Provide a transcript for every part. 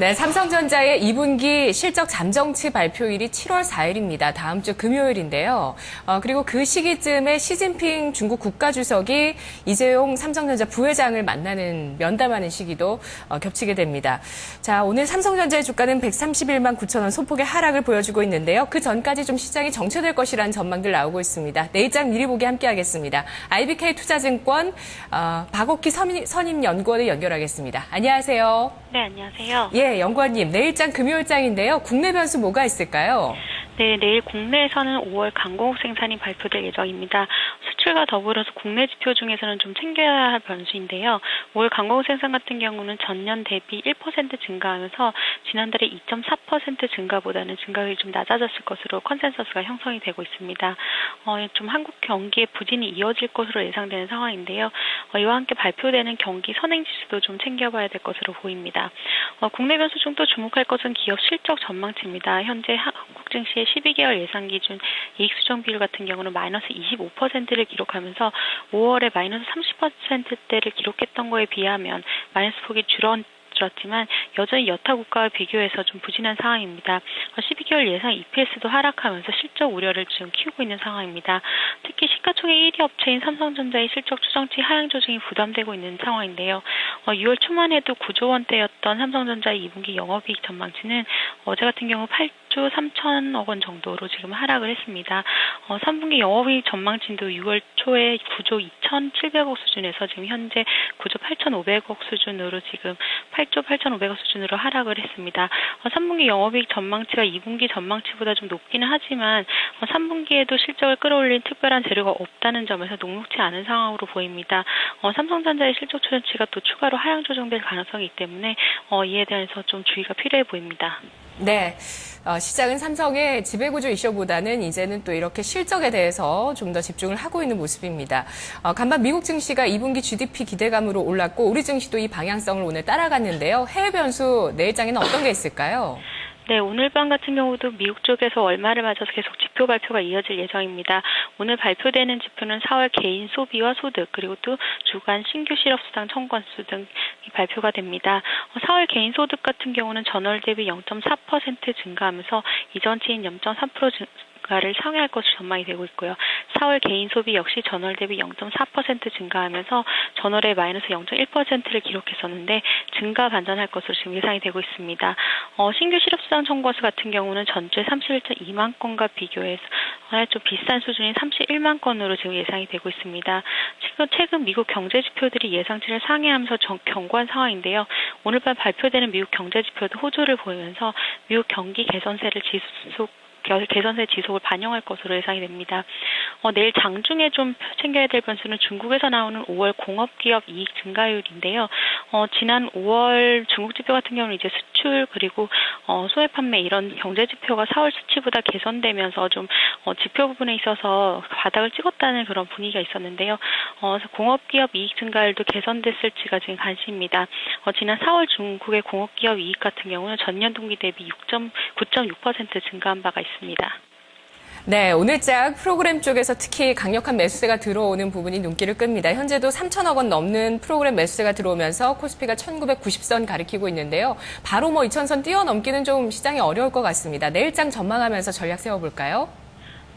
네, 삼성전자의 2분기 실적 잠정치 발표일이 7월 4일입니다. 다음 주 금요일인데요. 그리고 그 시기쯤에 시진핑 중국 국가주석이 이재용 삼성전자 부회장을 면담하는 시기도 겹치게 됩니다. 자, 오늘 삼성전자의 주가는 131만 9천 원 소폭의 하락을 보여주고 있는데요. 그 전까지 좀 시장이 정체될 것이라는 전망들 나오고 있습니다. 내일장 미리 보기 함께 하겠습니다. IBK 투자증권 박옥희 선임연구원을 연결하겠습니다. 안녕하세요. 네, 안녕하세요. 예, 연구원님, 내일장 금요일장인데요. 국내 변수 뭐가 있을까요? 네, 내일 국내에서는 5월 강공업 생산이 발표될 예정입니다. 수출과 더불어서 국내 지표 중에서는 좀 챙겨야 할 변수인데요. 5월 강공업 생산 같은 경우는 전년 대비 1% 증가하면서 지난달에 2.4% 증가보다는 증가율이 좀 낮아졌을 것으로 컨센서스가 형성이 되고 있습니다. 좀 한국 경기의 부진이 이어질 것으로 예상되는 상황인데요. 이와 함께 발표되는 경기 선행지수도 좀 챙겨봐야 될 것으로 보입니다. 국내 변수 중 또 주목할 것은 기업 실적 전망치입니다. 현재 한국 증시의 12개월 예상 기준 이익 수정 비율 같은 경우는 마이너스 25%를 기록하면서 5월에 마이너스 30%대를 기록했던 거에 비하면 마이너스 폭이 줄었지만 여전히 여타 국가와 비교해서 좀 부진한 상황입니다. 12개월 예상 EPS도 하락하면서 실적 우려를 지금 키우고 있는 상황입니다. 특히 시가총액 1위 업체인 삼성전자의 실적 추정치 하향 조정이 부담되고 있는 상황인데요. 6월 초만 해도 9조 원대였던 삼성전자의 2분기 영업이익 전망치는 어제 같은 경우 8조 3천억 원 정도로 지금 하락을 했습니다. 3분기 영업이익 전망치도 6월 초에 9조 2,700억 수준에서 지금 현재 9조 8,500억 수준으로 지금 8조 8,500억 수준으로 하락을 했습니다. 3분기 영업이익 전망치가 2분기 전망치보다 좀 높기는 하지만 3분기에도 실적을 끌어올린 특별한 재료가 없다는 점에서 녹록지 않은 상황으로 보입니다. 삼성전자의 실적 추정치가 또 추가로 하향 조정될 가능성이 있기 때문에 이에 대해서 좀 주의가 필요해 보입니다. 네, 시장은 삼성의 지배구조 이슈보다는 이제는 또 이렇게 실적에 대해서 좀 더 집중을 하고 있는 모습입니다. 간밤 미국 증시가 2분기 GDP 기대감으로 올랐고 우리 증시도 이 방향성을 오늘 따라갔는데요. 해외 변수 내일장에는 어떤 게 있을까요? 네, 오늘 밤 같은 경우도 미국 쪽에서 월말을 맞아서 계속 지표 발표가 이어질 예정입니다. 오늘 발표되는 지표는 4월 개인 소비와 소득, 그리고 또 주간 신규 실업수당 청구건수 등이 발표가 됩니다. 4월 개인 소득 같은 경우는 전월 대비 0.4% 증가하면서 이전치인 0.3% 증가를 상회할 것으로 전망이 되고 있고요. 4월 개인 소비 역시 전월 대비 0.4% 증가하면서 전월에 마이너스 0.1%를 기록했었는데 증가 반전할 것으로 지금 예상이 되고 있습니다. 신규 실업수당 청구 건수 같은 경우는 전주에 31.2만 건과 비교해서 좀 비싼 수준인 31만 건으로 지금 예상이 되고 있습니다. 최근 미국 경제 지표들이 예상치를 상회하면서 견고한 상황인데요. 오늘 밤 발표되는 미국 경제 지표도 호조를 보이면서 미국 경기 개선세 지속을 반영할 것으로 예상이 됩니다. 내일 장중에 좀 챙겨야 될 변수는 중국에서 나오는 5월 공업기업 이익 증가율인데요. 지난 5월 중국 지표 같은 경우는 이제 수출 그리고 소외 판매 이런 경제 지표가 4월 수치보다 개선되면서 좀 지표 부분에 있어서 바닥을 찍었다는 그런 분위기가 있었는데요. 공업기업 이익 증가율도 개선됐을지가 지금 관심입니다. 지난 4월 중국의 공업기업 이익 같은 경우는 전년 동기 대비 9.6% 증가한 바가 있습니다. 네, 오늘장 프로그램 쪽에서 특히 강력한 매수세가 들어오는 부분이 눈길을 끕니다. 현재도 3천억 원 넘는 프로그램 매수세가 들어오면서 코스피가 1990선 가리키고 있는데요. 바로 2000선 뛰어넘기는 좀 시장이 어려울 것 같습니다. 내일장 전망하면서 전략 세워볼까요?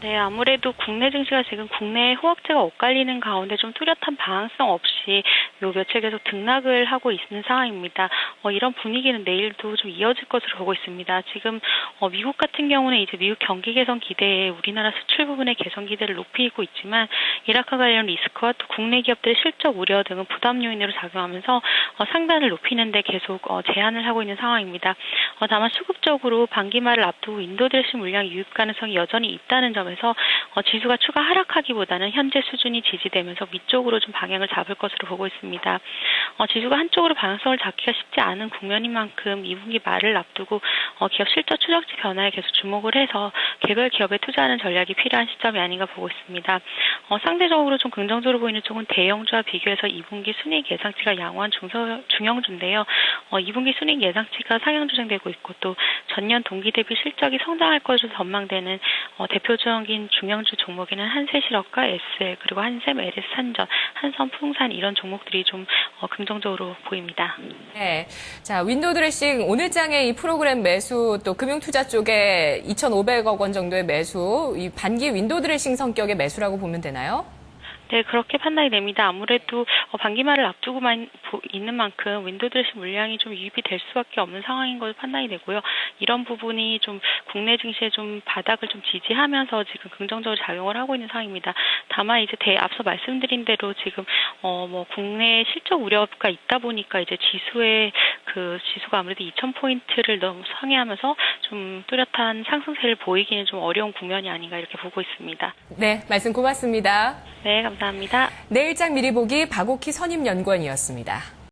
네, 아무래도 국내 증시가 지금 국내 호황제가 엇갈리는 가운데 좀 뚜렷한 방향성 없이 요 며칠 계속 등락을 하고 있는 상황입니다. 이런 분위기는 내일도 좀 이어질 것으로 보고 있습니다. 지금 미국 같은 경우는 이제 미국 경기 개선 기대에 우리나라 수출 부분의 개선 기대를 높이고 있지만 이라크 관련 리스크와 또 국내 기업들의 실적 우려 등은 부담 요인으로 작용하면서 상단을 높이는 데 계속 제한을 하고 있는 상황입니다. 다만 수급적으로 반기말을 앞두고 인도 드레시 물량 유입 가능성이 여전히 있다는 점에서 지수가 추가 하락하기보다는 현재 수준이 지지되면서 위쪽으로 좀 방향을 잡을 것으로 보고 있습니다. 지수가 한쪽으로 방향성을 잡기가 쉽지 않은 국면인 만큼 2분기 말을 앞두고 기업 실적 추정치 변화에 계속 주목을 해서 개별 기업에 투자하는 전략이 필요한 시점이 아닌가 보고 있습니다. 상대적으로 좀 긍정적으로 보이는 쪽은 대형주와 비교해서 2분기 순이익 예상치가 양호한 중형주인데요. 2분기 순이익 예상치가 상향 조정되고 있고 또 전년 동기 대비 실적이 성장할 것으로 전망되는 대표적인 중형주 종목에는 한세실업과 SL 그리고 한샘, LS산전, 한성부동산 이런 종목들이 좀 긍정적으로 보입니다. 네. 자, 윈도우 드레싱 오늘 장에 이 프로그램 매수 또 금융투자 쪽에 2,500억 원 정도의 매수, 이 반기 윈도우 드레싱 성격의 매수라고 보면 되나요? 네, 그렇게 판단이 됩니다. 아무래도 반기말을 앞두고만 있는 만큼 윈도우 드레싱 물량이 좀 유입이 될 수밖에 없는 상황인 것으로 판단이 되고요. 이런 부분이 좀 국내 증시에 좀 바닥을 좀 지지하면서 지금 긍정적으로 작용을 하고 있는 상황입니다. 다만 이제 앞서 말씀드린 대로 지금 국내 실적 우려가 있다 보니까 이제 지수가 아무래도 2,000포인트를 너무 상회하면서 좀 뚜렷한 상승세를 보이기는 좀 어려운 국면이 아닌가 이렇게 보고 있습니다. 네, 말씀 고맙습니다. 네, 감사합니다. 내일장 미리 보기 박옥희 선임연구원이었습니다.